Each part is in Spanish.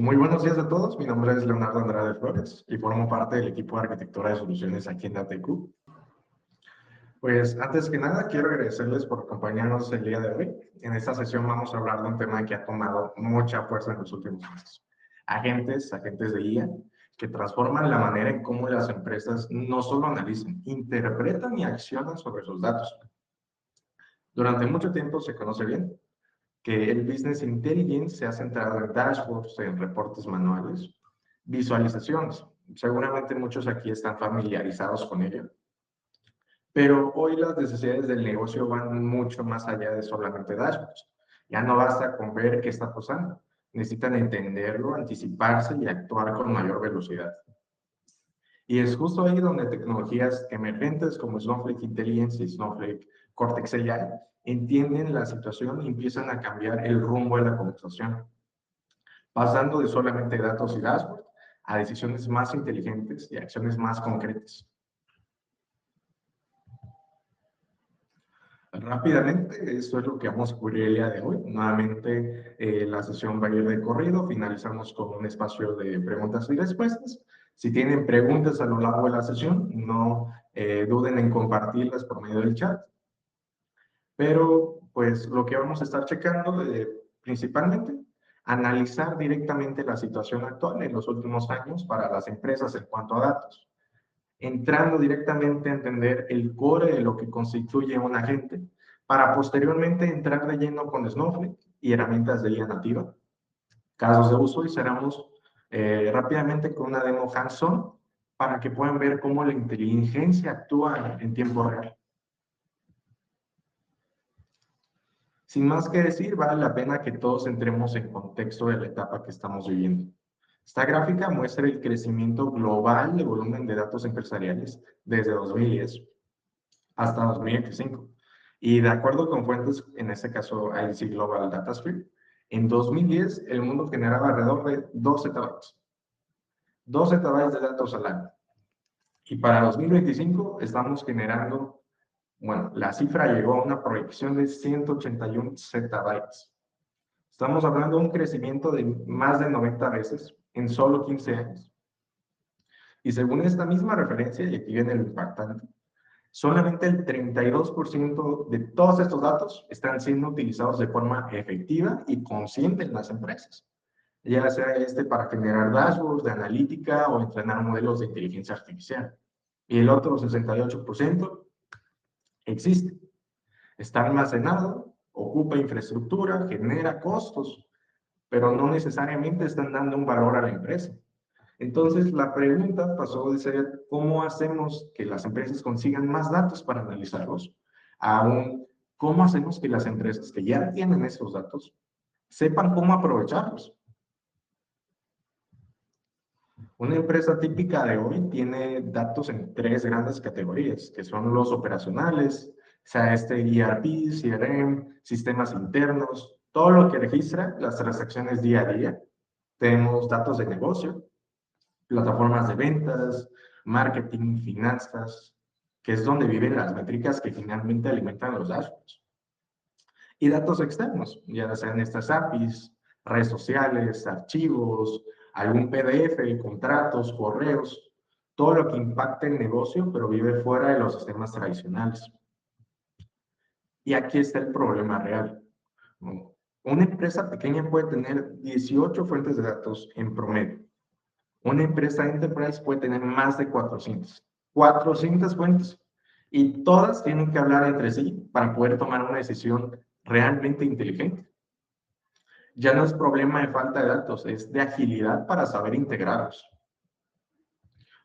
Muy buenos días a todos. Mi nombre es Leonardo Andrade Flores y formo parte del equipo de arquitectura de soluciones aquí en ATQ. Pues antes que nada, quiero agradecerles por acompañarnos el día de hoy. En esta sesión vamos a hablar de un tema que ha tomado mucha fuerza en los últimos meses. Agentes de IA, que transforman la manera en cómo las empresas no solo analizan, interpretan y accionan sobre sus datos. Durante mucho tiempo se conoce bien que el Business Intelligence se ha centrado en dashboards, en reportes manuales, visualizaciones. Seguramente muchos aquí están familiarizados con ello. Pero hoy las necesidades del negocio van mucho más allá de solamente dashboards. Ya no basta con ver qué está pasando. Necesitan entenderlo, anticiparse y actuar con mayor velocidad. Y es justo ahí donde tecnologías emergentes como Snowflake Intelligence y Snowflake Cortex AI entienden la situación y empiezan a cambiar el rumbo de la conversación, pasando de solamente datos y dashboard a decisiones más inteligentes y acciones más concretas. Rápidamente, esto es lo que vamos a cubrir el día de hoy. Nuevamente, la sesión va a ir de corrido. Finalizamos con un espacio de preguntas y respuestas. Si tienen preguntas a lo largo de la sesión, no duden en compartirlas por medio del chat. Pero, pues, lo que vamos a estar checando, principalmente, analizar directamente la situación actual en los últimos años para las empresas en cuanto a datos, entrando directamente a entender el core de lo que constituye un agente, para posteriormente entrar de lleno con Snowflake y herramientas de IA nativa, casos de uso, y cerramos rápidamente con una demo hands-on para que puedan ver cómo la inteligencia actúa en tiempo real. Sin más que decir, vale la pena que todos entremos en contexto de la etapa que estamos viviendo. Esta gráfica muestra el crecimiento global de volumen de datos empresariales desde 2010 hasta 2025. Y de acuerdo con fuentes, en este caso IDC Global Datasphere, en 2010 el mundo generaba alrededor de 12 terabytes. 12 terabytes de datos al año. Y para 2025 estamos generando, bueno, la cifra llegó a una proyección de 181 zettabytes. Estamos hablando de un crecimiento de más de 90 veces en solo 15 años. Y según esta misma referencia, y aquí viene lo impactante, solamente el 32% de todos estos datos están siendo utilizados de forma efectiva y consciente en las empresas, ya sea para generar dashboards de analítica o entrenar modelos de inteligencia artificial. Y el otro 68% existe. Está almacenado, ocupa infraestructura, genera costos, pero no necesariamente están dando un valor a la empresa. Entonces, la pregunta pasó de ser cómo hacemos que las empresas consigan más datos para analizarlos, a cómo hacemos que las empresas que ya tienen esos datos sepan cómo aprovecharlos. Una empresa típica de hoy tiene datos en tres grandes categorías, que son los operacionales, o sea, ERP, CRM, sistemas internos, todo lo que registra las transacciones día a día. Tenemos datos de negocio, plataformas de ventas, marketing, finanzas, que es donde viven las métricas que finalmente alimentan los dashboards. Y datos externos, ya sean estas APIs, redes sociales, archivos, algún PDF, contratos, correos, todo lo que impacta el negocio, pero vive fuera de los sistemas tradicionales. Y aquí está el problema real. Una empresa pequeña puede tener 18 fuentes de datos en promedio. Una empresa enterprise puede tener más de 400. 400 fuentes. Y todas tienen que hablar entre sí para poder tomar una decisión realmente inteligente. Ya no es problema de falta de datos, es de agilidad para saber integrarlos.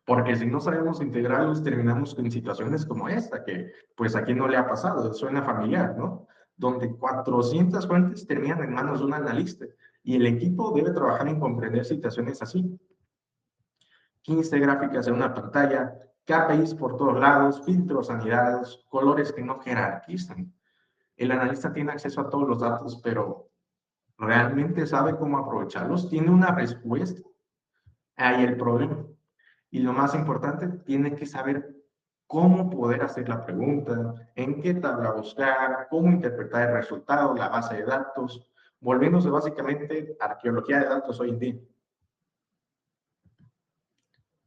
Porque si no sabemos integrarlos, terminamos con situaciones como esta, que pues a quién no le ha pasado, suena familiar, ¿no? Donde 400 fuentes terminan en manos de un analista y el equipo debe trabajar en comprender situaciones así. 15 gráficas en una pantalla, KPIs por todos lados, filtros anidados, colores que no jerarquizan. El analista tiene acceso a todos los datos, pero ¿realmente sabe cómo aprovecharlos? ¿Tiene una respuesta? Ahí el problema. Y lo más importante, tiene que saber cómo poder hacer la pregunta, en qué tabla buscar, cómo interpretar el resultado, la base de datos, volviéndose básicamente arqueología de datos hoy en día.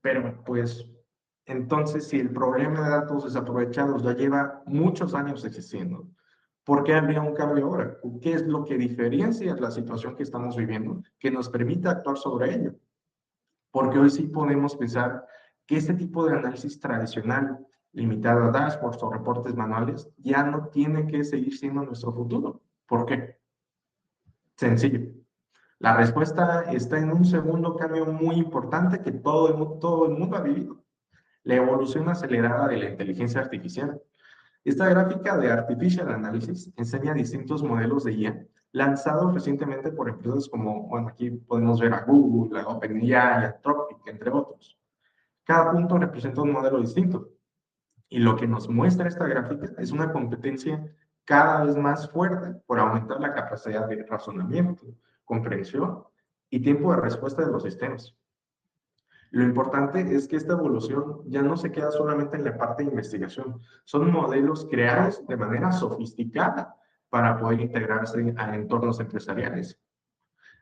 Pero pues, entonces, si el problema de datos desaprovechados ya lleva muchos años existiendo, ¿por qué habría un cambio ahora? ¿Qué es lo que diferencia la situación que estamos viviendo que nos permita actuar sobre ello? Porque hoy sí podemos pensar que este tipo de análisis tradicional, limitado a dashboards o reportes manuales, ya no tiene que seguir siendo nuestro futuro. ¿Por qué? Sencillo. La respuesta está en un segundo cambio muy importante que todo el mundo ha vivido: la evolución acelerada de la inteligencia artificial. Esta gráfica de Artificial Analysis enseña distintos modelos de IA lanzados recientemente por empresas como, bueno, aquí podemos ver a Google, a OpenAI, a Anthropic, entre otros. Cada punto representa un modelo distinto. Y lo que nos muestra esta gráfica es una competencia cada vez más fuerte por aumentar la capacidad de razonamiento, comprensión y tiempo de respuesta de los sistemas. Lo importante es que esta evolución ya no se queda solamente en la parte de investigación. Son modelos creados de manera sofisticada para poder integrarse a entornos empresariales.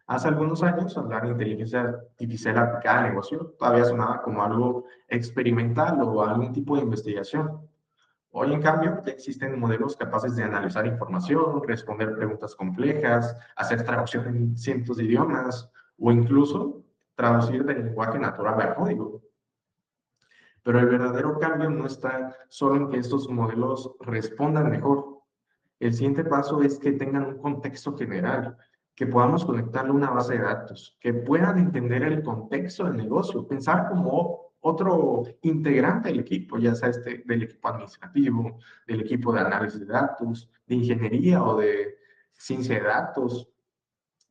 Hace algunos años, hablar de inteligencia artificial aplicada al negocio todavía sonaba como algo experimental o algún tipo de investigación. Hoy, en cambio, ya existen modelos capaces de analizar información, responder preguntas complejas, hacer traducción en cientos de idiomas o incluso traducir del lenguaje natural al código. Pero el verdadero cambio no está solo en que estos modelos respondan mejor. El siguiente paso es que tengan un contexto general, que podamos conectarlo a una base de datos, que puedan entender el contexto del negocio, pensar como otro integrante del equipo, ya sea del equipo administrativo, del equipo de análisis de datos, de ingeniería o de ciencia de datos,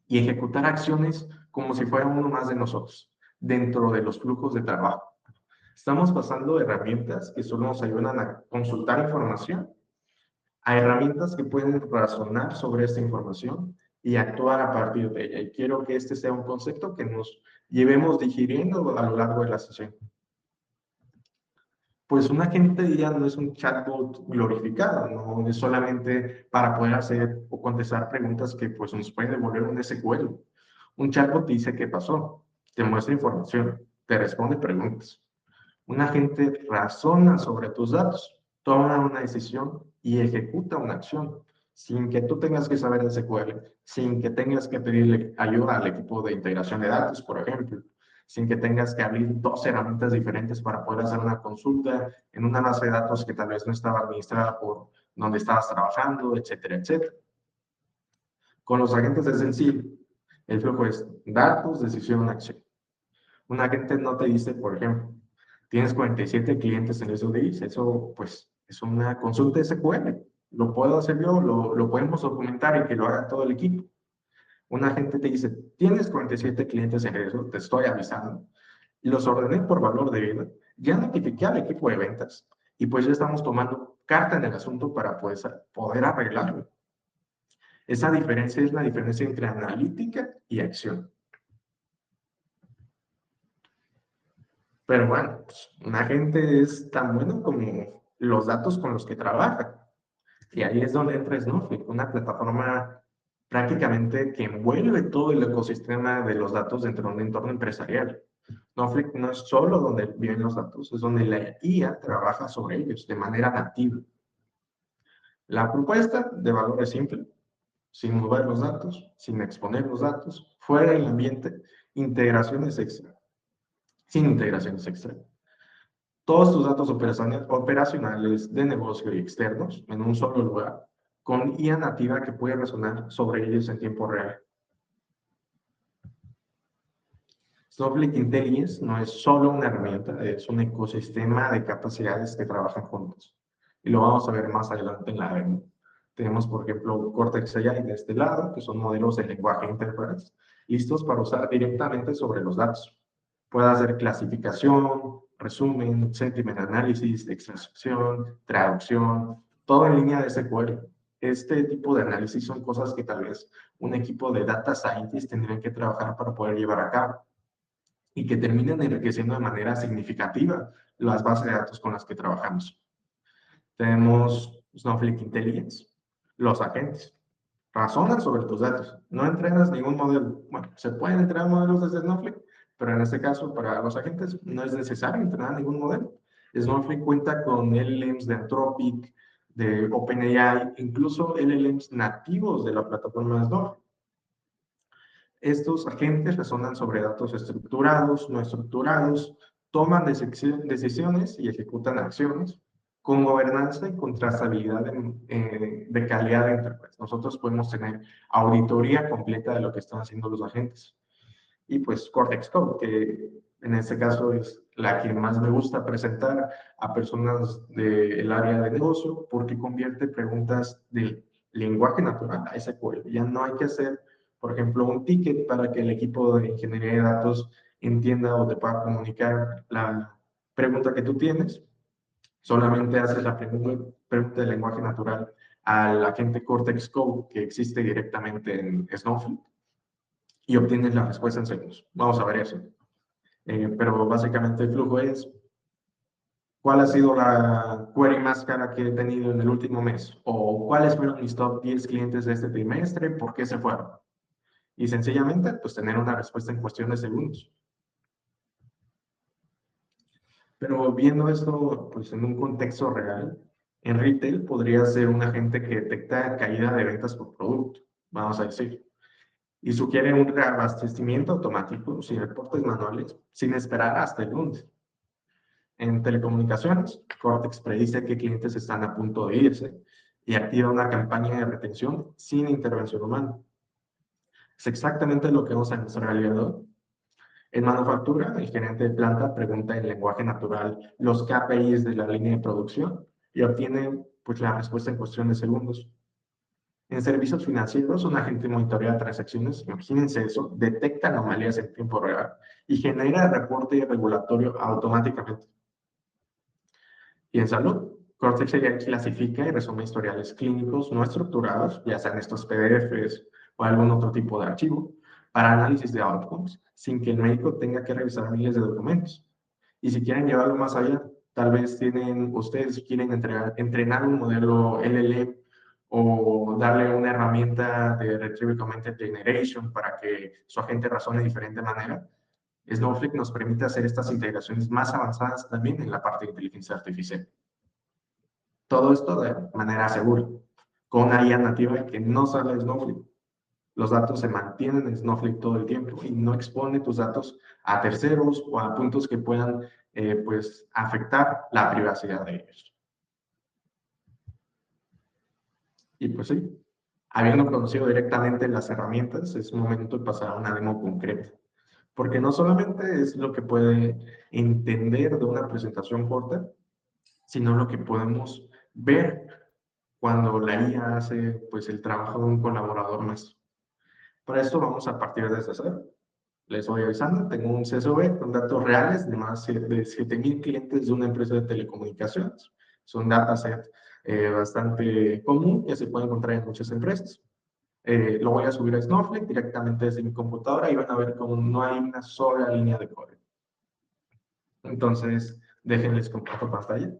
y ejecutar acciones como si fuera uno más de nosotros, dentro de los flujos de trabajo. Estamos pasando de herramientas que solo nos ayudan a consultar información a herramientas que pueden razonar sobre esta información y actuar a partir de ella. Y quiero que este sea un concepto que nos llevemos digiriendo a lo largo de la sesión. Pues un agente ya no es un chatbot glorificado, no es solamente para poder hacer o contestar preguntas que pues nos pueden devolver un SQL. Un chatbot te dice qué pasó, te muestra información, te responde preguntas. Un agente razona sobre tus datos, toma una decisión y ejecuta una acción, sin que tú tengas que saber SQL, sin que tengas que pedirle ayuda al equipo de integración de datos, por ejemplo, sin que tengas que abrir dos herramientas diferentes para poder hacer una consulta en una base de datos que tal vez no estaba administrada por donde estabas trabajando, etcétera, etcétera. Con los agentes es sencillo. El flujo es datos, decisión, acción. Un agente no te dice, por ejemplo, tienes 47 clientes en esos días, eso pues es una consulta SQL. Lo puedo hacer yo, lo podemos documentar y que lo haga todo el equipo. Un agente te dice, tienes 47 clientes en eso, te estoy avisando. Los ordené por valor de vida, ya notifiqué al equipo de ventas y pues ya estamos tomando carta en el asunto para poder arreglarlo. Esa diferencia es la diferencia entre analítica y acción. Pero bueno, pues, un agente es tan bueno como los datos con los que trabaja. Y ahí es donde entra Snowflake, una plataforma prácticamente que envuelve todo el ecosistema de los datos dentro de un entorno empresarial. Snowflake no es solo donde viven los datos, es donde la IA trabaja sobre ellos de manera nativa. La propuesta de valor es simple: sin mover los datos, sin exponer los datos, fuera del ambiente, integraciones extra, sin integraciones extra. Todos tus datos operacionales de negocio y externos en un solo lugar, con IA nativa que puede resonar sobre ellos en tiempo real. Snowflake Intelligence no es solo una herramienta, es un ecosistema de capacidades que trabajan juntos. Y lo vamos a ver más adelante en la demo. Tenemos, por ejemplo, Cortex AI de este lado, que son modelos de lenguaje interface, listos para usar directamente sobre los datos. Puede hacer clasificación, resumen, sentiment análisis, extracción, traducción, todo en línea de SQL. Este tipo de análisis son cosas que tal vez un equipo de data scientists tendrían que trabajar para poder llevar a cabo y que terminen enriqueciendo de manera significativa las bases de datos con las que trabajamos. Tenemos Snowflake Intelligence, los agentes. Razonan sobre tus datos. No entrenas ningún modelo. Bueno, se pueden entrenar modelos desde Snowflake, pero en este caso, para los agentes, no es necesario entrenar ningún modelo. Snowflake cuenta con LLMs de Anthropic, de OpenAI, incluso LLMs nativos de la plataforma Snowflake. Estos agentes razonan sobre datos estructurados, no estructurados, toman decisiones y ejecutan acciones con gobernanza y con trazabilidad de calidad de enterprise. Nosotros podemos tener auditoría completa de lo que están haciendo los agentes. Y pues Cortex Code, que en este caso es la que más me gusta presentar a personas del área de negocio, porque convierte preguntas del lenguaje natural a SQL. Ya no hay que hacer, por ejemplo, un ticket para que el equipo de ingeniería de datos entienda o te pueda comunicar la pregunta que tú tienes. Solamente haces la pregunta de lenguaje natural al agente Cortex Code que existe directamente en Snowflake y obtienes la respuesta en segundos. Vamos a ver eso. Pero básicamente el flujo es cuál ha sido la query más cara que he tenido en el último mes o cuáles fueron mis top 10 clientes de este trimestre, por qué se fueron. Y sencillamente, pues tener una respuesta en cuestión de segundos. Pero viendo esto pues, en un contexto real, en retail podría ser un agente que detecta caída de ventas por producto, vamos a decir, y sugiere un reabastecimiento automático sin reportes manuales, sin esperar hasta el lunes. En telecomunicaciones, Cortex predice qué clientes están a punto de irse y activa una campaña de retención sin intervención humana. Es exactamente lo que vemos en nuestra realidad hoy. En manufactura, el gerente de planta pregunta en lenguaje natural los KPIs de la línea de producción y obtiene pues, la respuesta en cuestión de segundos. En servicios financieros, un agente monitorea transacciones, imagínense eso, detecta anomalías en tiempo real y genera reporte regulatorio automáticamente. Y en salud, Cortex AI clasifica y resume historiales clínicos no estructurados, ya sean estos PDFs o algún otro tipo de archivo, para análisis de outcomes, sin que el médico tenga que revisar miles de documentos. Y si quieren llevarlo más allá, tal vez ustedes quieren entrenar un modelo LLM o darle una herramienta de Retrieval Augmented Generation para que su agente razone de diferente manera. Snowflake nos permite hacer estas integraciones más avanzadas también en la parte de inteligencia artificial. Todo esto de manera segura, con una IA nativa que no sale de Snowflake. Los datos se mantienen en Snowflake todo el tiempo y no expone tus datos a terceros o a puntos que puedan pues, afectar la privacidad de ellos. Y pues sí, habiendo conocido directamente las herramientas, es momento de pasar a una demo concreta. Porque no solamente es lo que puede entender de una presentación corta, sino lo que podemos ver cuando la IA hace pues, el trabajo de un colaborador más. Para esto vamos a partir desde cero. Les voy avisando, tengo un CSV con datos reales de más de 7,000 clientes de una empresa de telecomunicaciones. Es un dataset bastante común que se puede encontrar en muchas empresas. Lo voy a subir a Snowflake directamente desde mi computadora y van a ver cómo no hay una sola línea de código. Entonces, déjenles comparto pantalla.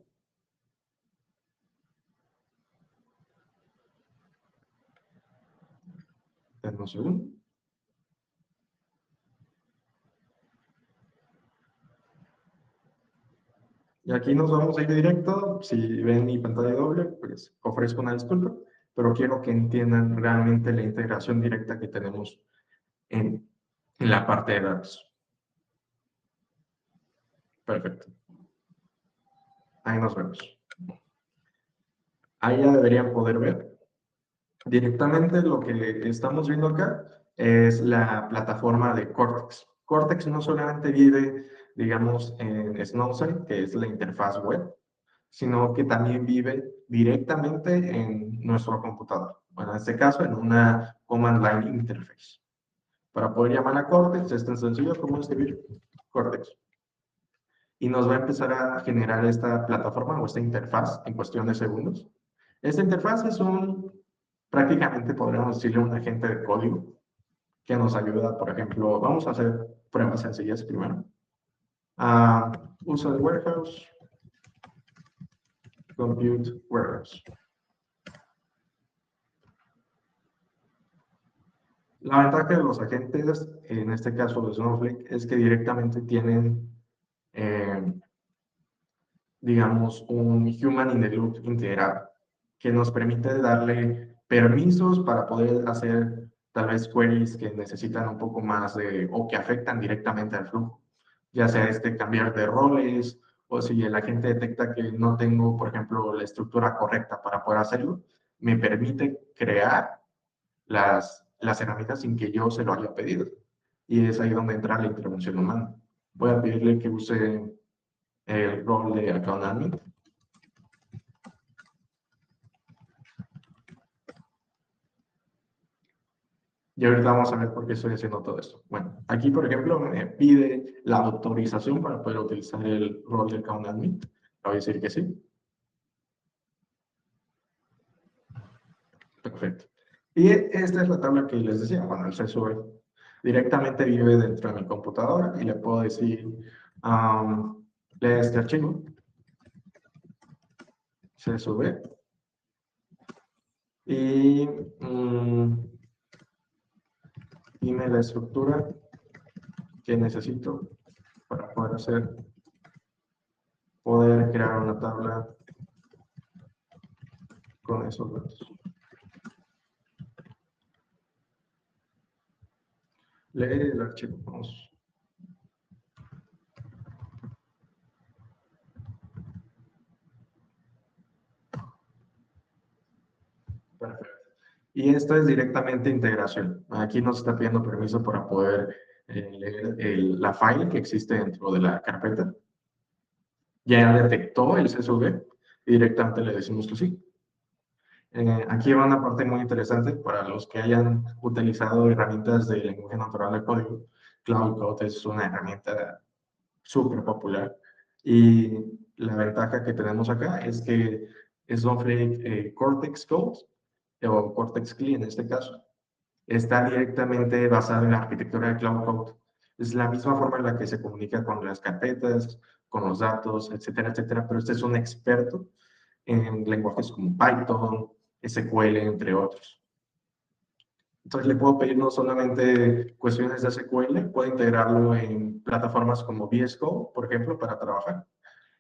Denme un segundo. Y aquí nos vamos a ir directo. Si ven mi pantalla doble, pues ofrezco una disculpa, pero quiero que entiendan realmente la integración directa que tenemos en la parte de datos. Perfecto. Ahí nos vemos. Ahí ya deberían poder ver. Directamente lo que estamos viendo acá es la plataforma de Cortex. Cortex no solamente vive, digamos, en Snowsight, que es la interfaz web, sino que también vive directamente en nuestro computador. Bueno, en este caso, en una Command Line Interface. Para poder llamar a Cortex es tan sencillo como escribir Cortex. Y nos va a empezar a generar esta plataforma o esta interfaz en cuestión de segundos. Esta interfaz es prácticamente podríamos decirle un agente de código que nos ayuda, por ejemplo, vamos a hacer pruebas sencillas primero. Uso de warehouse, compute warehouse. La ventaja de los agentes, en este caso de Snowflake, es que directamente tienen, eh, digamos, un human in the loop integrado, que nos permite darle permisos para poder hacer tal vez queries que necesitan un poco más de, o que afectan directamente al flujo, ya sea cambiar de roles, o si el agente detecta que no tengo, por ejemplo, la estructura correcta para poder hacerlo, me permite crear las herramientas sin que yo se lo haya pedido. Y es ahí donde entra la intervención humana. Voy a pedirle que use el rol de account admin. Y ahorita vamos a ver por qué estoy haciendo todo esto. Bueno, aquí, por ejemplo, me pide la autorización para poder utilizar el rol de account admin. Le voy a decir que sí. Perfecto. Y esta es la tabla que les decía. Bueno, el CSV directamente vive dentro de mi computadora y le puedo decir, lee este archivo, CSV, y dime la estructura que necesito para poder crear una tabla con esos datos. Lee el archivo, vamos. Perfecto. Y esto es directamente integración. Aquí nos está pidiendo permiso para poder leer la file que existe dentro de la carpeta. Ya detectó el CSV y directamente le decimos que sí. Aquí va una parte muy interesante para los que hayan utilizado herramientas de lenguaje natural de código. Cloud Code es una herramienta súper popular y la ventaja que tenemos acá es que Snowflake Cortex Code o Cortex CLI en este caso está directamente basado en la arquitectura de Cloud Code. Es la misma forma en la que se comunica con las carpetas, con los datos, etcétera, etcétera, pero este es un experto en lenguajes como Python, SQL, entre otros. Entonces le puedo pedir no solamente cuestiones de SQL, puedo integrarlo en plataformas como VS Code, por ejemplo, para trabajar,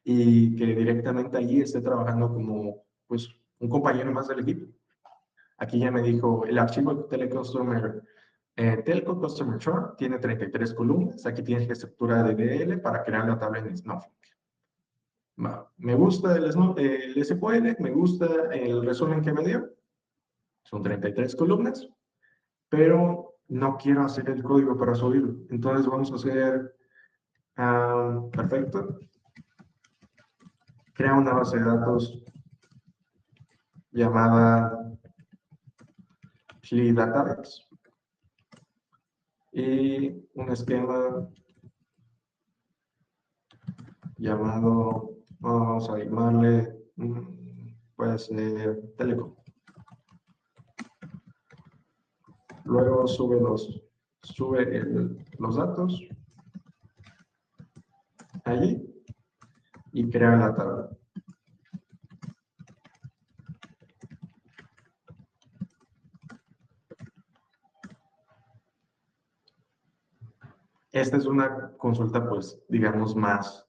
y que directamente allí esté trabajando como pues, un compañero más del equipo. Aquí ya me dijo, el archivo Telco Customer Chart tiene 33 columnas, aquí tienes la estructura de DL para crear la tabla en Snowflake. Me gusta el SQL, me gusta el resumen que me dio, son 33 columnas, pero no quiero hacer el código para subirlo. Entonces vamos a hacer, perfecto, crea una base de datos llamada CLI Database y un esquema llamado, vamos a llamarle, puede ser Telecom. Luego sube los datos allí y crea la tabla. Esta es una consulta, pues, digamos, más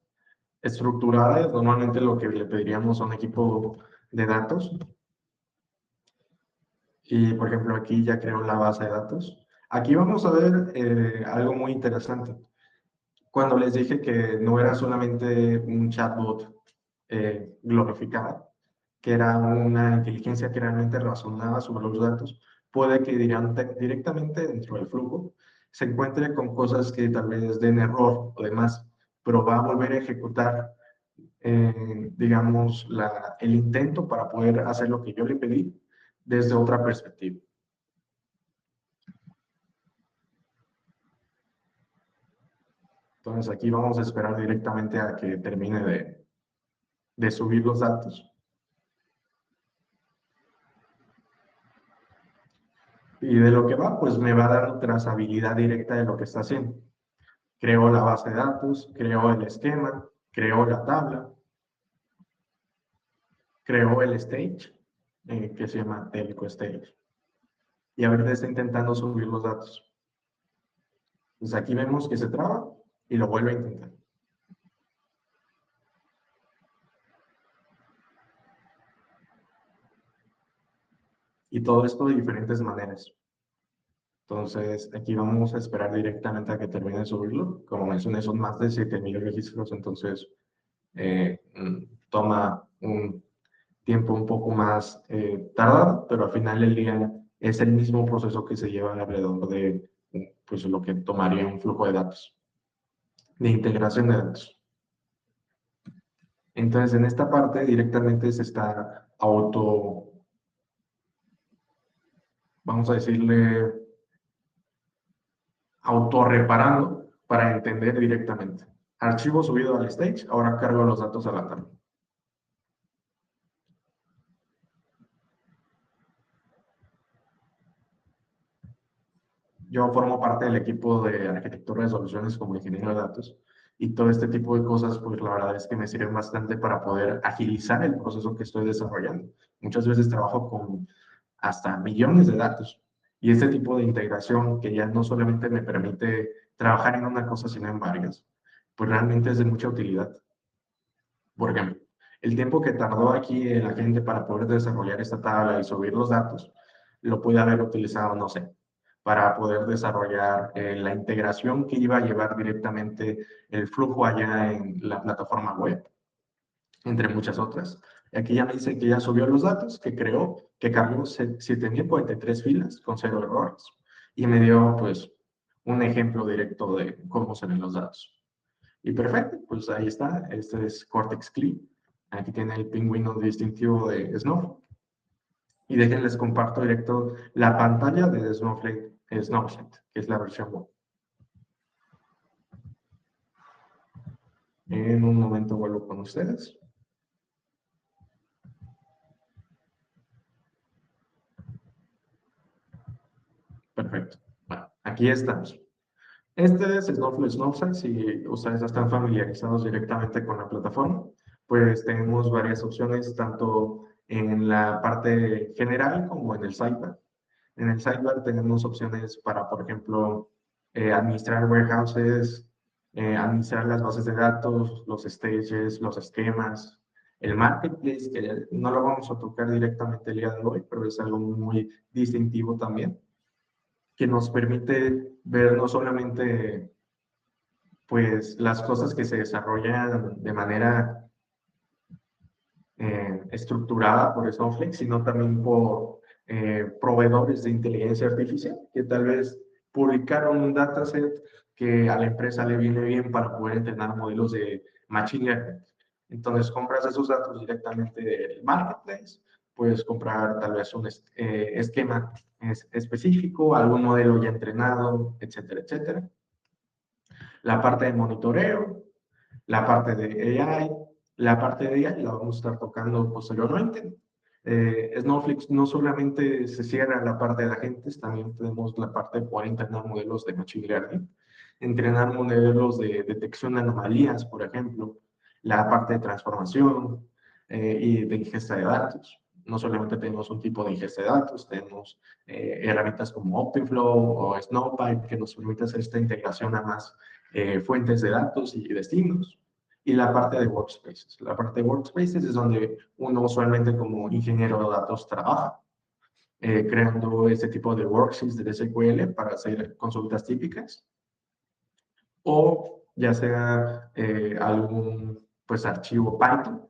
estructurada. Es normalmente lo que le pediríamos a un equipo de datos. Y, por ejemplo, aquí ya creo la base de datos. Aquí vamos a ver algo muy interesante. Cuando les dije que no era solamente un chatbot glorificado, que era una inteligencia que realmente razonaba sobre los datos, puede que directamente dentro del flujo se encuentre con cosas que tal vez den error o demás, pero va a volver a ejecutar, digamos, el intento para poder hacer lo que yo le pedí desde otra perspectiva. Entonces aquí vamos a esperar directamente a que termine de subir los datos. Y de lo que va, pues me va a dar trazabilidad directa de lo que está haciendo. Creo la base de datos, creo el esquema, creo la tabla, creo el stage, que se llama Telco Stage. y ahorita está intentando subir los datos. Pues aquí vemos que se traba y lo vuelve a intentar. Y todo esto de diferentes maneras. Entonces, aquí vamos a esperar directamente a que termine de subirlo. Como mencioné, son más de 7,000 registros, entonces toma un tiempo un poco más tardado, pero al final del día es el mismo proceso que se lleva alrededor de pues, lo que tomaría un flujo de datos, de integración de datos. Entonces, en esta parte directamente se está vamos a decirle, autorreparando para entender directamente. Archivo subido al stage, ahora cargo los datos a la tabla. Yo formo parte del equipo de arquitectura de soluciones como ingeniero de datos y todo este tipo de cosas, pues la verdad es que me sirven bastante para poder agilizar el proceso que estoy desarrollando. Muchas veces trabajo con hasta millones de datos y este tipo de integración que ya no solamente me permite trabajar en una cosa, sino en varias, pues realmente es de mucha utilidad. Por ejemplo, el tiempo que tardó aquí la gente para poder desarrollar esta tabla y subir los datos, lo puede haber utilizado, no sé, para poder desarrollar la integración que iba a llevar directamente el flujo allá en la plataforma web, entre muchas otras. Aquí ya me dice que ya subió los datos, que creó, que cargó 7,043 filas con 0 errores. Y me dio, pues, un ejemplo directo de cómo se ven los datos. Y perfecto, pues ahí está. Este es Cortex CLI. Aquí tiene el pingüino distintivo de Snowflake. Y déjenles comparto directo la pantalla de Snowflake, que es la versión web. En un momento vuelvo con ustedes. Perfecto. Bueno, aquí estamos. Este es Snowflake. Si ustedes están familiarizados directamente con la plataforma, pues tenemos varias opciones, tanto en la parte general como en el sidebar. En el sidebar tenemos opciones para, por ejemplo, administrar warehouses, administrar las bases de datos, los stages, los esquemas, el marketplace, que no lo vamos a tocar directamente el día de hoy, pero es algo muy distintivo también, que nos permite ver no solamente pues, las cosas que se desarrollan de manera estructurada por Snowflake, sino también por proveedores de inteligencia artificial que tal vez publicaron un dataset que a la empresa le viene bien para poder entrenar modelos de machine learning. Entonces compras esos datos directamente del marketplace, puedes comprar tal vez un esquema específico, algún modelo ya entrenado, etcétera, etcétera. La parte de monitoreo, la parte de AI, la parte de AI la vamos a estar tocando posteriormente. Snowflake no solamente se cierra en la parte de agentes, también tenemos la parte de poder entrenar modelos de Machine Learning, entrenar modelos de detección de anomalías, por ejemplo, la parte de transformación y de ingesta de datos. No solamente tenemos un tipo de ingesta de datos, tenemos herramientas como Optiflow o Snowpipe que nos permiten hacer esta integración a más fuentes de datos y destinos. Y la parte de workspaces. La parte de workspaces es donde uno usualmente como ingeniero de datos trabaja, creando este tipo de workspaces de SQL para hacer consultas típicas, o ya sea algún pues, archivo Python,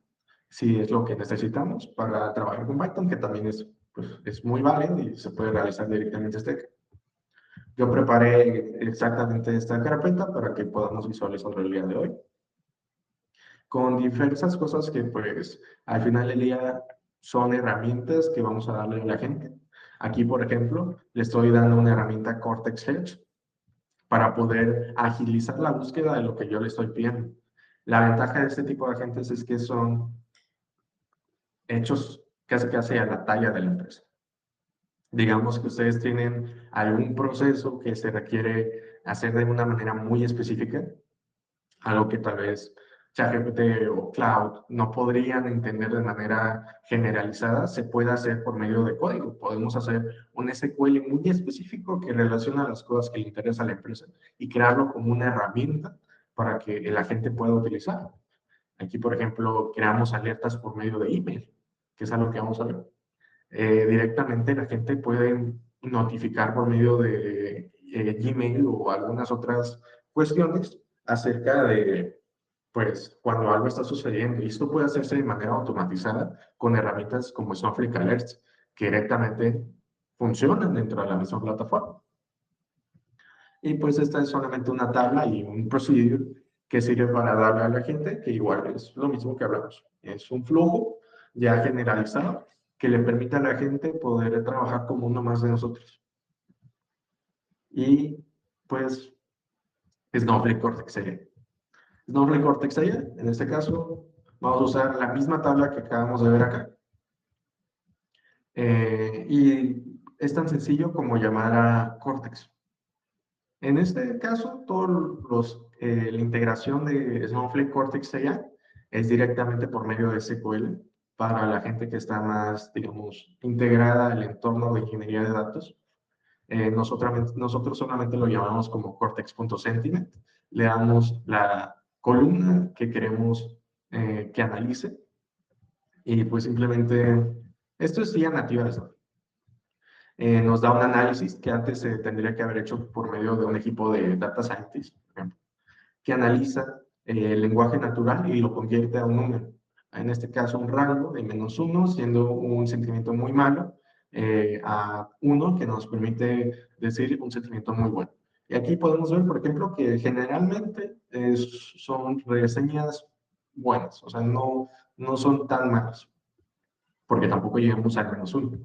si es lo que necesitamos para trabajar con Python, que también es, pues, es muy válido y se puede realizar directamente este. Yo preparé exactamente esta carpeta para que podamos visualizarlo el día de hoy, con diversas cosas que pues al final del día son herramientas que vamos a darle a la gente. Aquí, por ejemplo, le estoy dando una herramienta Cortex Edge para poder agilizar la búsqueda de lo que yo le estoy pidiendo. La ventaja de este tipo de agentes es que son hechos casi a la talla de la empresa. Digamos que ustedes tienen algún proceso que se requiere hacer de una manera muy específica, algo que tal vez ChatGPT o Cloud no podrían entender de manera generalizada, se puede hacer por medio de código. Podemos hacer un SQL muy específico que relaciona las cosas que le interesan a la empresa y crearlo como una herramienta para que la gente pueda utilizar. Aquí, por ejemplo, creamos alertas por medio de email, que es algo que vamos a ver. Directamente la gente puede notificar por medio de Gmail o algunas otras cuestiones acerca de, pues, cuando algo está sucediendo. Y esto puede hacerse de manera automatizada con herramientas como Snowflake Alerts, que directamente funcionan dentro de la misma plataforma. Y pues esta es solamente una tabla y un procedure que sirve para darle a la gente, que igual es lo mismo que hablamos. Es un flujo ya generalizado que le permite a la gente poder trabajar como uno más de nosotros. Y pues Snowflake Cortex AI. Snowflake Cortex AI, en este caso, vamos a usar la misma tabla que acabamos de ver acá. Y es tan sencillo como llamar a Cortex. En este caso, la integración de Snowflake Cortex AI es directamente por medio de SQL para la gente que está más, digamos, integrada al entorno de ingeniería de datos. Nosotros solamente lo llamamos como cortex.sentiment. Le damos la columna que queremos que analice y pues simplemente, esto es ya nativa de Snowflake. Nos da un análisis que antes se tendría que haber hecho por medio de un equipo de data scientists, por ejemplo, que analiza el lenguaje natural y lo convierte a un número. En este caso, un rango de -1, siendo un sentimiento muy malo, a 1, que nos permite decir un sentimiento muy bueno. Y aquí podemos ver, por ejemplo, que generalmente son reseñas buenas, o sea, no son tan malas, porque tampoco llegamos al -1.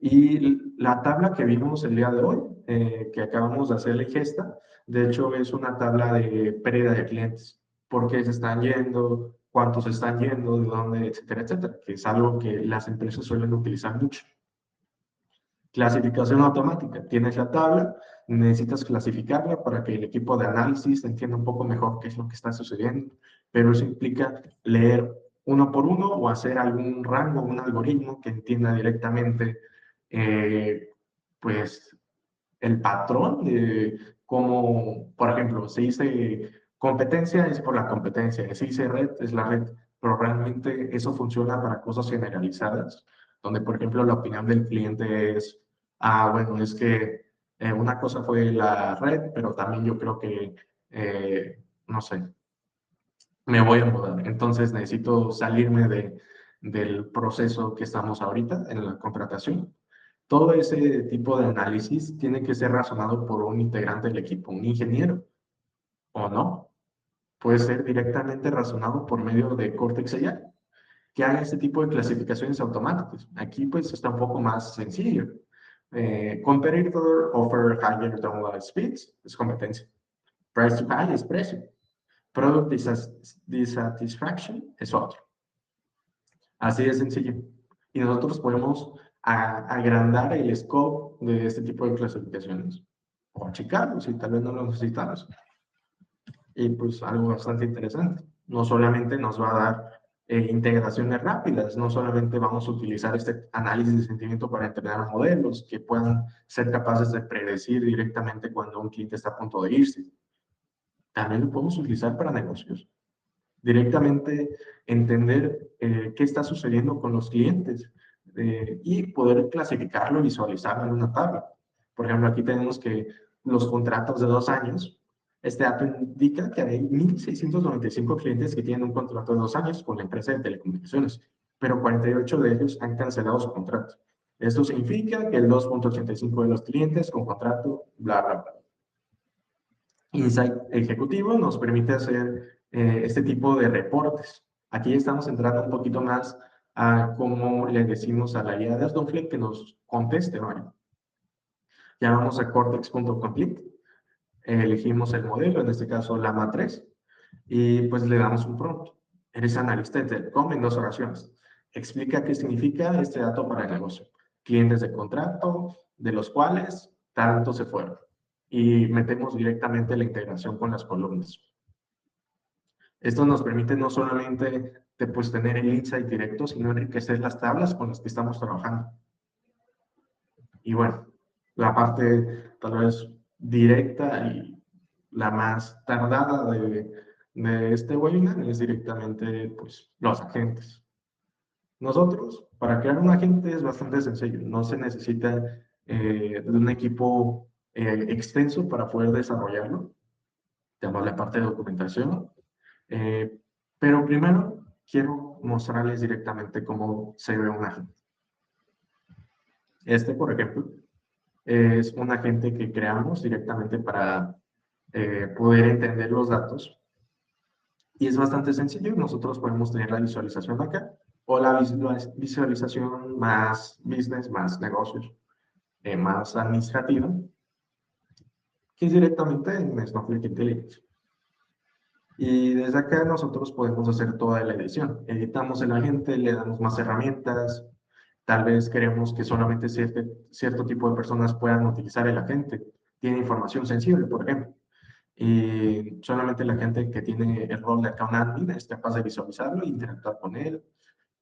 Y la tabla que vimos el día de hoy, que acabamos de hacer la ingesta, de hecho es una tabla de pérdida de clientes, por qué se están yendo, cuántos se están yendo, de dónde, etcétera, etcétera, que es algo que las empresas suelen utilizar mucho. Clasificación automática. Tienes la tabla, necesitas clasificarla para que el equipo de análisis entienda un poco mejor qué es lo que está sucediendo, pero eso implica leer uno por uno o hacer algún rango, un algoritmo que entienda directamente, pues, el patrón de cómo, por ejemplo, se dice competencia es por la competencia, se dice red es la red, pero realmente eso funciona para cosas generalizadas, donde, por ejemplo, la opinión del cliente es, bueno, es que una cosa fue la red, pero también yo creo que, no sé, me voy a mudar, entonces necesito salirme del proceso que estamos ahorita en la contratación. Todo ese tipo de análisis tiene que ser razonado por un integrante del equipo, un ingeniero, o no. Puede ser directamente razonado por medio de Cortex AI, que haga este tipo de clasificaciones automáticas. Aquí pues está un poco más sencillo. Competitor offer higher download speeds es competencia. Price to high es precio. Product dissatisfaction es otro. Así de sencillo. Y nosotros podemos agrandar el scope de este tipo de clasificaciones o achicarlo si tal vez no lo necesitamos. Y pues algo bastante interesante. No solamente nos va a dar integraciones rápidas, no solamente vamos a utilizar este análisis de sentimiento para entrenar modelos que puedan ser capaces de predecir directamente cuando un cliente está a punto de irse. También lo podemos utilizar para negocios. Directamente entender qué está sucediendo con los clientes y poder clasificarlo, visualizarlo en una tabla. Por ejemplo, aquí tenemos que los contratos de 2 años, este dato indica que hay 1.695 clientes que tienen un contrato de 2 años con la empresa de telecomunicaciones, pero 48 de ellos han cancelado su contrato. Esto significa que el 2.85 de los clientes con contrato, bla, bla, bla. Insight ejecutivo nos permite hacer este tipo de reportes. Aquí estamos entrando un poquito más a cómo le decimos a la guía de Snowflake que nos conteste, ¿vale? Llamamos a cortex.complete, elegimos el modelo, en este caso Llama 3, y pues le damos un prompt. Eres analista de telecom en 2 oraciones. Explica qué significa este dato para el negocio. Clientes de contrato, de los cuales tanto se fueron. Y metemos directamente la integración con las columnas. Esto nos permite no solamente pues, tener el insight directo, sino enriquecer las tablas con las que estamos trabajando. Y bueno, la parte tal vez directa y la más tardada de este webinar es directamente pues, los agentes. Nosotros, para crear un agente es bastante sencillo, no se necesita de un equipo extenso para poder desarrollarlo. Tenemos la parte de documentación, eh, pero primero quiero mostrarles directamente cómo se ve un agente. Este, por ejemplo, es un agente que creamos directamente para poder entender los datos. Y es bastante sencillo. Nosotros podemos tener la visualización acá o la visualización más business, más negocios, más administrativa, que es directamente en Snowflake Intelligence. Y desde acá nosotros podemos hacer toda la edición. Editamos el agente, le damos más herramientas. Tal vez queremos que solamente cierto tipo de personas puedan utilizar el agente. Tiene información sensible, por ejemplo. Y solamente la gente que tiene el rol de account admin es capaz de visualizarlo e interactuar con él.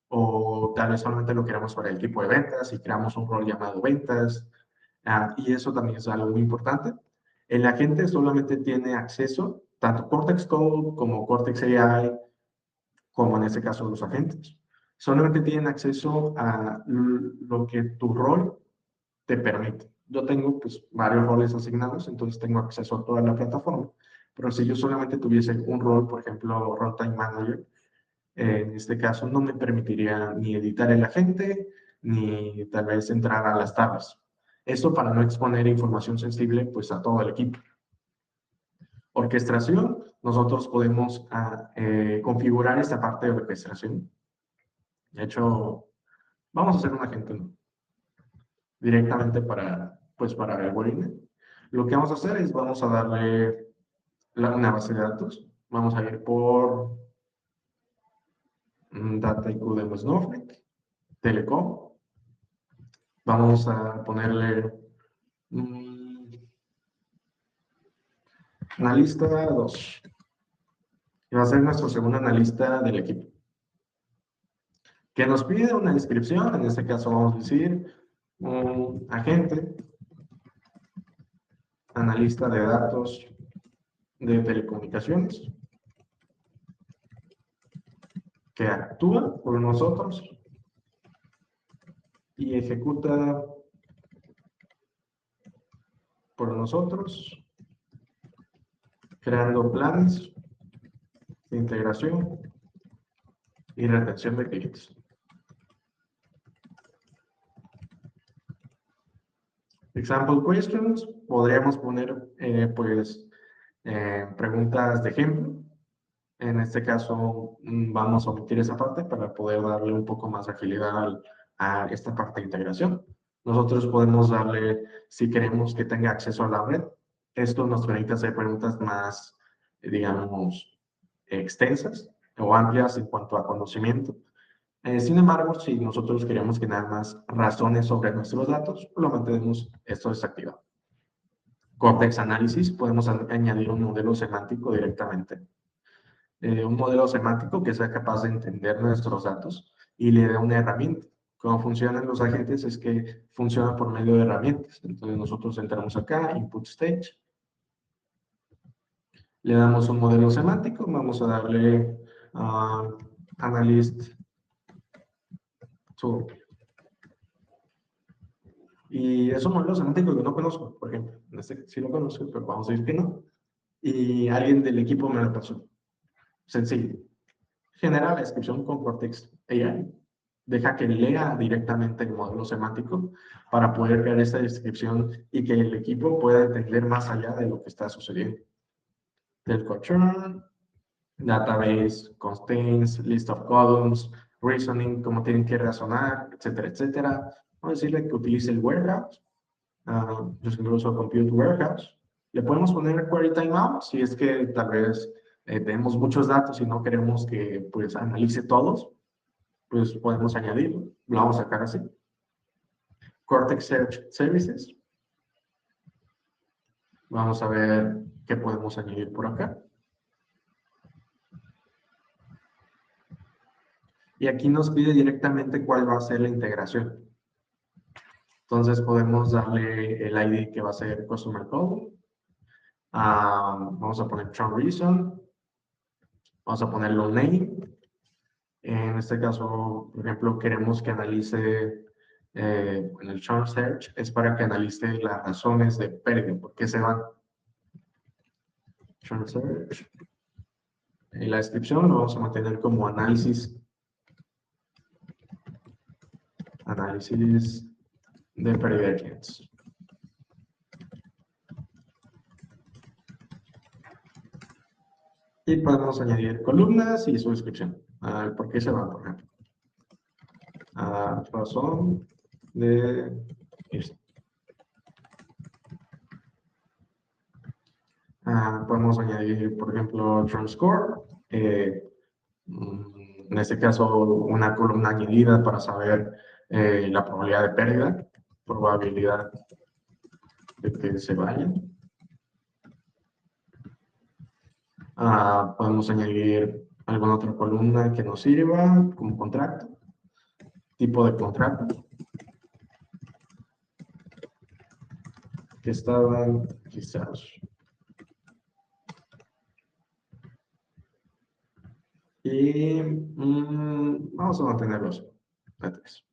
O tal vez solamente lo queramos para el equipo de ventas y creamos un rol llamado ventas. Y eso también es algo muy importante. El agente solamente tiene acceso, tanto Cortex Code como Cortex AI, como en este caso los agentes, solamente tienen acceso a lo que tu rol te permite. Yo tengo pues varios roles asignados, entonces tengo acceso a toda la plataforma. Pero si yo solamente tuviese un rol, por ejemplo, Runtime Manager, en este caso no me permitiría ni editar el agente, ni tal vez entrar a las tablas. Esto para no exponer información sensible pues a todo el equipo. Orquestación, nosotros podemos configurar esta parte de orquestación. De hecho, vamos a hacer un agente directamente pues para el webinar. Lo que vamos a hacer es, vamos a darle una base de datos. Vamos a ir por Data IQ de Snowflake, Telecom. Vamos a ponerle analista 2. Y va a ser nuestro segundo analista del equipo. Que nos pide una descripción, en este caso vamos a decir un agente, analista de datos de telecomunicaciones, que actúa por nosotros y ejecuta por nosotros, creando planes de integración y retención de clientes. Example questions, podríamos poner preguntas de ejemplo. En este caso vamos a omitir esa parte para poder darle un poco más agilidad a esta parte de integración. Nosotros podemos darle, si queremos que tenga acceso a la red, esto nos permite hacer preguntas más, digamos, extensas o amplias en cuanto a conocimiento. Sin embargo, si nosotros queremos que nada más razones sobre nuestros datos, lo mantenemos esto desactivado. Cortex Analysis, podemos añadir un modelo semántico directamente. Un modelo semántico que sea capaz de entender nuestros datos y le dé una herramienta. Cómo funcionan los agentes es que funcionan por medio de herramientas. Entonces nosotros entramos acá, Input Stage, le damos un modelo semántico, vamos a darle Analyst Tool. Y es un modelo semántico que no conozco, por ejemplo. Este sí lo conozco, pero vamos a decir que no. Y alguien del equipo me lo pasó. Sencillo. Genera la descripción con Cortex AI. Deja que lea directamente el modelo semántico para poder crear esta descripción y que el equipo pueda entender más allá de lo que está sucediendo. Del churn, database, constraints, list of columns, reasoning, cómo tienen que razonar, etcétera, etcétera. Vamos a decirle que utilice el warehouse, incluso compute warehouse. Le podemos poner query timeout si es que tal vez tenemos muchos datos y no queremos que pues analice todos, pues podemos añadirlo. Lo vamos a sacar así. Cortex Search Services. Vamos a ver qué podemos añadir por acá. Y aquí nos pide directamente cuál va a ser la integración. Entonces podemos darle el ID que va a ser Customer Code. Vamos a poner Trunk Reason. Vamos a ponerlo Name. En este caso, por ejemplo, queremos que analice en el Churn Search, es para que analice las razones de pérdida, por qué se van. Churn Search. En la descripción lo vamos a mantener como análisis de pérdida de clientes. Y podemos añadir columnas y su descripción. ¿Por qué se van, por ejemplo? Razón de irse. Podemos añadir, por ejemplo, Churn Score. En este caso, una columna añadida para saber la probabilidad de pérdida, probabilidad de que se vayan. Podemos añadir alguna otra columna que nos sirva como contrato, tipo de contrato que estaban registrados. Y vamos a mantenerlos a 3.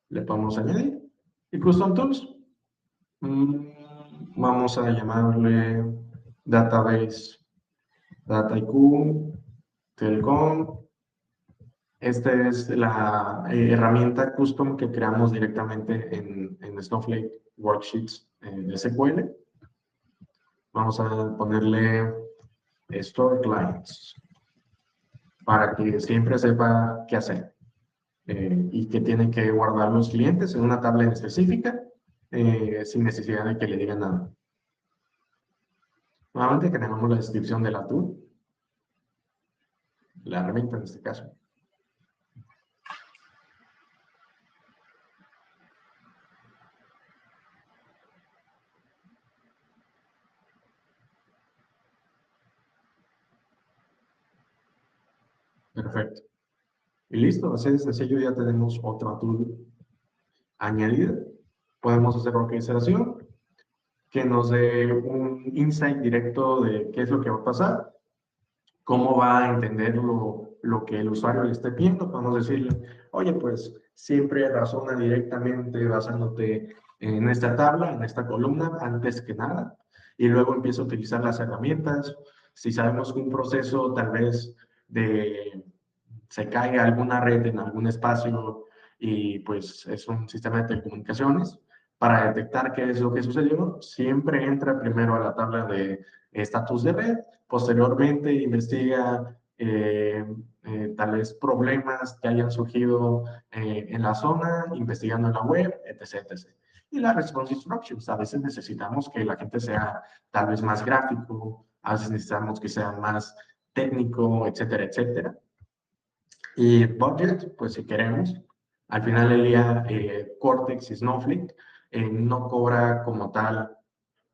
Le podemos añadir. Y Custom Tools. Vamos a llamarle Database, DataIQ, Telcom. Esta es la herramienta custom que creamos directamente en Snowflake Worksheets de SQL. Vamos a ponerle Store Clients para que siempre sepa qué hacer y que tiene que guardar los clientes en una tabla específica sin necesidad de que le digan nada. Nuevamente tenemos la descripción de la tool, la herramienta en este caso. Perfecto. Y listo, así de sencillo, ya tenemos otra tool añadida. Podemos hacer orquestación que nos dé un insight directo de qué es lo que va a pasar, cómo va a entender lo que el usuario le esté pidiendo. Podemos decirle, oye, pues siempre razona directamente basándote en esta tabla, en esta columna, antes que nada, y luego empieza a utilizar las herramientas. Si sabemos que un proceso tal vez se caiga alguna red en algún espacio y pues es un sistema de telecomunicaciones, para detectar qué es lo que sucedió, siempre entra primero a la tabla de estatus de red, posteriormente investiga tal vez problemas que hayan surgido en la zona, investigando en la web, etc, etc. Y la response instructions, a veces necesitamos que la gente sea tal vez más gráfico, a veces necesitamos que sea más técnico, etcétera, etcétera. Y budget, pues si queremos, al final del día Cortex y Snowflake no cobra como tal,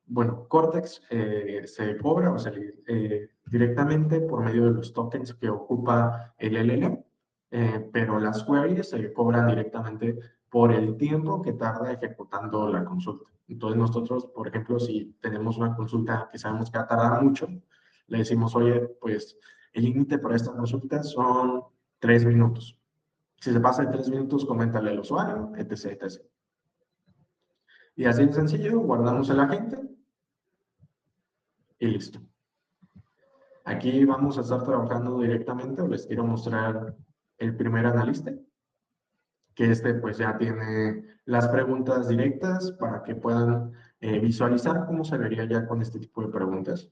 bueno, Cortex se cobra o sea, directamente por medio de los tokens que ocupa el LLM, pero las queries se cobran directamente por el tiempo que tarda ejecutando la consulta. Entonces nosotros, por ejemplo, si tenemos una consulta que sabemos que va a tardar mucho, le decimos, oye, pues el límite para esta consulta son 3 minutos. Si se pasa de 3 minutos, coméntale al usuario, etc, etc. Y así de sencillo, guardamos el agente y listo. Aquí vamos a estar trabajando directamente, les quiero mostrar el primer analista, que pues ya tiene las preguntas directas para que puedan visualizar cómo se vería ya con este tipo de preguntas.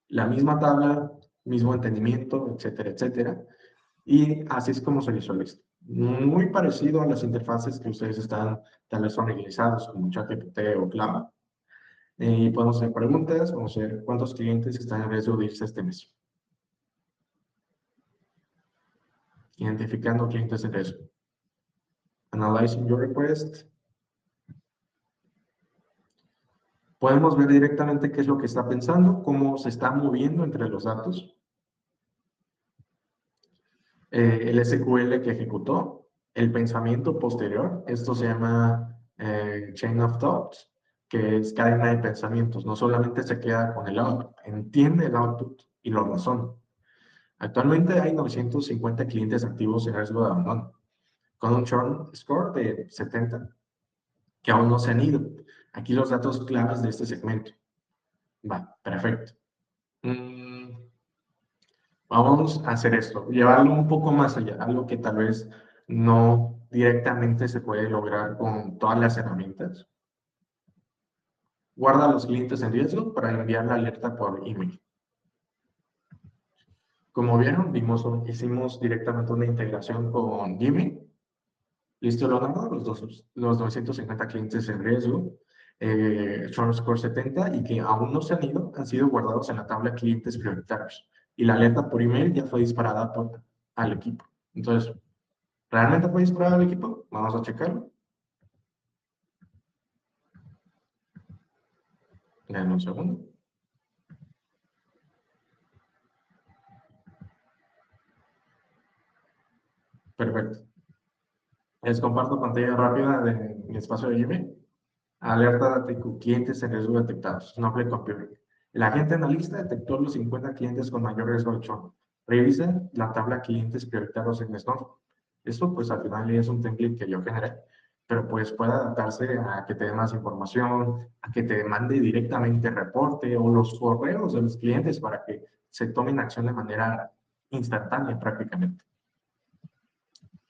La misma tabla, mismo entendimiento, etcétera, etcétera. Y así es como se visualiza. Muy parecido a las interfaces que ustedes están tal vez familiarizados como ChatGPT o Claude. Y podemos hacer preguntas, vamos a ver cuántos clientes están en riesgo de irse este mes. Identificando clientes en riesgo. Analyzing your request. Podemos ver directamente qué es lo que está pensando, cómo se está moviendo entre los datos. el SQL que ejecutó, el pensamiento posterior, esto se llama Chain of Thoughts, que es cadena de pensamientos, no solamente se queda con el output, entiende el output y lo razona. Actualmente hay 950 clientes activos en riesgo de abandono, con un churn score de 70, que aún no se han ido. Aquí los datos claves de este segmento. Va, perfecto. Vamos a hacer esto, llevarlo un poco más allá, algo que tal vez no directamente se puede lograr con todas las herramientas. Guarda a los clientes en riesgo para enviar la alerta por email. Como vieron, hicimos directamente una integración con Gmail. Listo, Leonardo, los 950 clientes en riesgo, Churn Score 70 y que aún no se han ido, han sido guardados en la tabla clientes prioritarios. Y la alerta por email ya fue disparada al equipo. Entonces, ¿realmente fue disparada al equipo? Vamos a checarlo. Denme un segundo. Perfecto. Les comparto pantalla rápida de mi espacio de Gmail. Alerta de clientes en riesgo detectados. Snowflake Computing. El agente analista detectó los 50 clientes con mayor riesgo de churn. Revisa la tabla clientes prioritarios en Snowflake. Esto, pues, al final es un template que yo generé, pero pues puede adaptarse a que te dé más información, a que te mande directamente reporte o los correos de los clientes para que se tomen acción de manera instantánea prácticamente.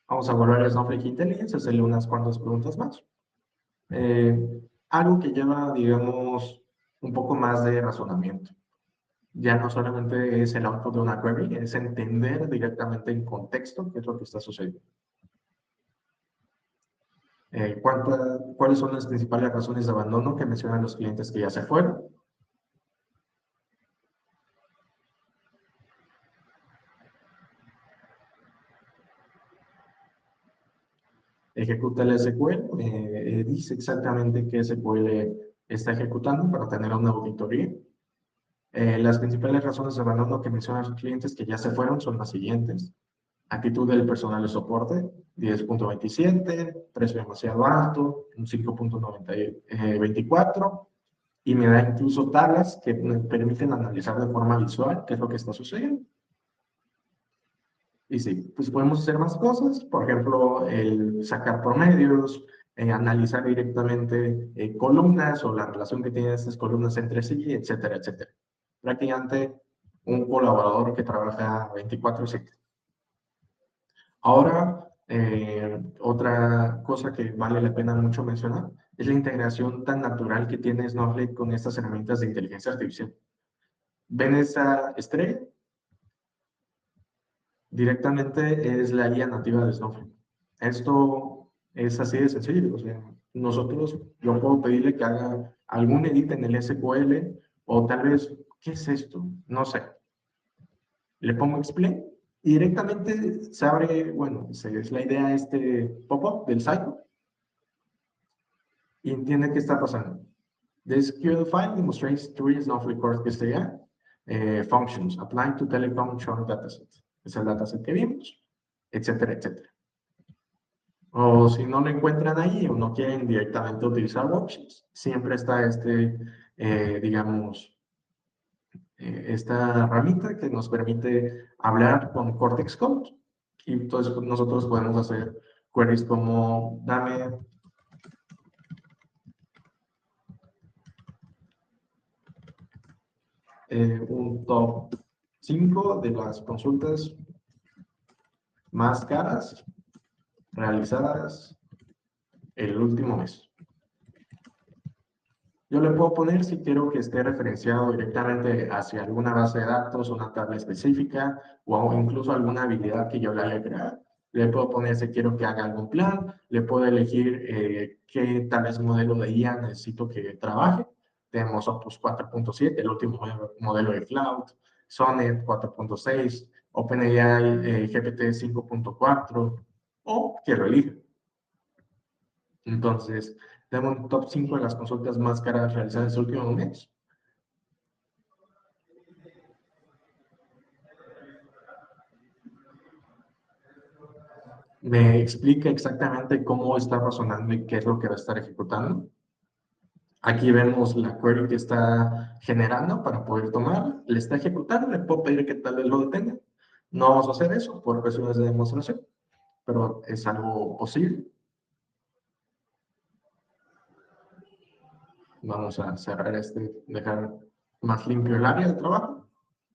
Vamos a volver a Snowflake Intelligence, hacerle unas cuantas preguntas más. Algo que lleva, digamos, un poco más de razonamiento. Ya no solamente es el output de una query, es entender directamente en contexto qué es lo que está sucediendo. ¿Cuáles son las principales razones de abandono que mencionan los clientes que ya se fueron? Ejecuta el SQL, dice exactamente qué SQL está ejecutando para tener una auditoría. Las principales razones de abandono que mencionan los clientes que ya se fueron son las siguientes. Actitud del personal de soporte, 10.27, precio demasiado alto, un 5.24, y me da incluso tablas que me permiten analizar de forma visual qué es lo que está sucediendo. Y sí, pues podemos hacer más cosas, por ejemplo, el sacar promedios, analizar directamente columnas o la relación que tienen estas columnas entre sí, etcétera, etcétera. Prácticamente un colaborador que trabaja 24/7. Ahora, otra cosa que vale la pena mucho mencionar es la integración tan natural que tiene Snowflake con estas herramientas de inteligencia artificial. ¿Ven esa estrella? Directamente es la guía nativa de Snowflake. Esto es así de sencillo. O sea, yo puedo pedirle que haga algún edit en el SQL o tal vez, ¿qué es esto? No sé. Le pongo explain y directamente se abre, bueno, es la idea este pop-up del site y entiende qué está pasando. The SQL file demonstrates three Snowflake core functions applying to telecom short dataset. Es el dataset que vimos, etcétera, etcétera. O si no lo encuentran ahí o no quieren directamente utilizar worksheets, siempre está digamos, esta ramita que nos permite hablar con Cortex Code. Y entonces nosotros podemos hacer queries como dame un top 5 de las consultas más caras realizadas el último mes. Yo le puedo poner si quiero que esté referenciado directamente hacia alguna base de datos, una tabla específica o incluso alguna habilidad que yo le haya creado. Le puedo poner si quiero que haga algún plan, le puedo elegir qué tal vez modelo de IA necesito que trabaje. Tenemos Opus 4.7, el último modelo de cloud, Sonnet 4.6, OpenAI GPT 5.4 o que lo elija. Entonces, tenemos un top 5 de las consultas más caras realizadas el último mes. me explica exactamente cómo está razonando y qué es lo que va a estar ejecutando. Aquí vemos la query que está generando para poder tomar, le está ejecutando, le puedo pedir que tal vez lo detenga. No vamos a hacer eso por cuestiones de demostración, pero es algo posible. Vamos a cerrar dejar más limpio el área de trabajo.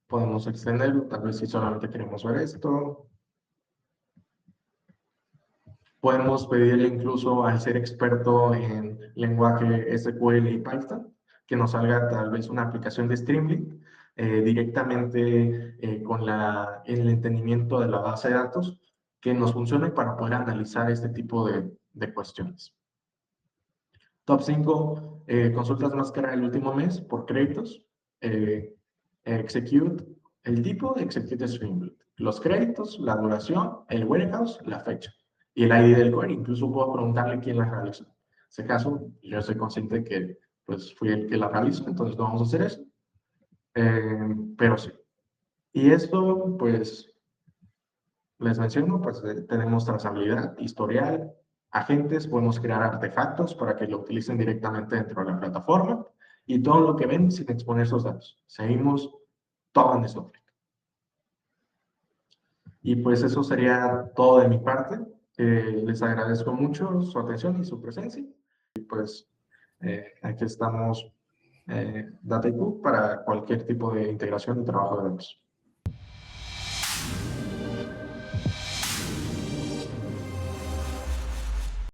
Podemos extenderlo, tal vez si solamente queremos ver esto. Podemos pedirle incluso al ser experto en lenguaje SQL y Python que nos salga tal vez una aplicación de Streamlit directamente con el entendimiento de la base de datos que nos funcione para poder analizar este tipo de cuestiones. Top 5 consultas más caras el último mes por créditos. Execute, el tipo de Execute Streamlit, los créditos, la duración, el warehouse, la fecha y el ID del query. Incluso puedo preguntarle quién la realizó. En ese caso, yo soy consciente que pues, fui el que la realizó, entonces no vamos a hacer eso. Pero sí. Y esto, pues, les menciono, pues tenemos trazabilidad, historial, agentes, podemos crear artefactos para que lo utilicen directamente dentro de la plataforma y todo lo que ven sin exponer sus datos. Seguimos todo en Snowflake. Y pues eso sería todo de mi parte. Les agradezco mucho su atención y su presencia. Y pues aquí estamos, DataIQ, para cualquier tipo de integración y trabajo de datos.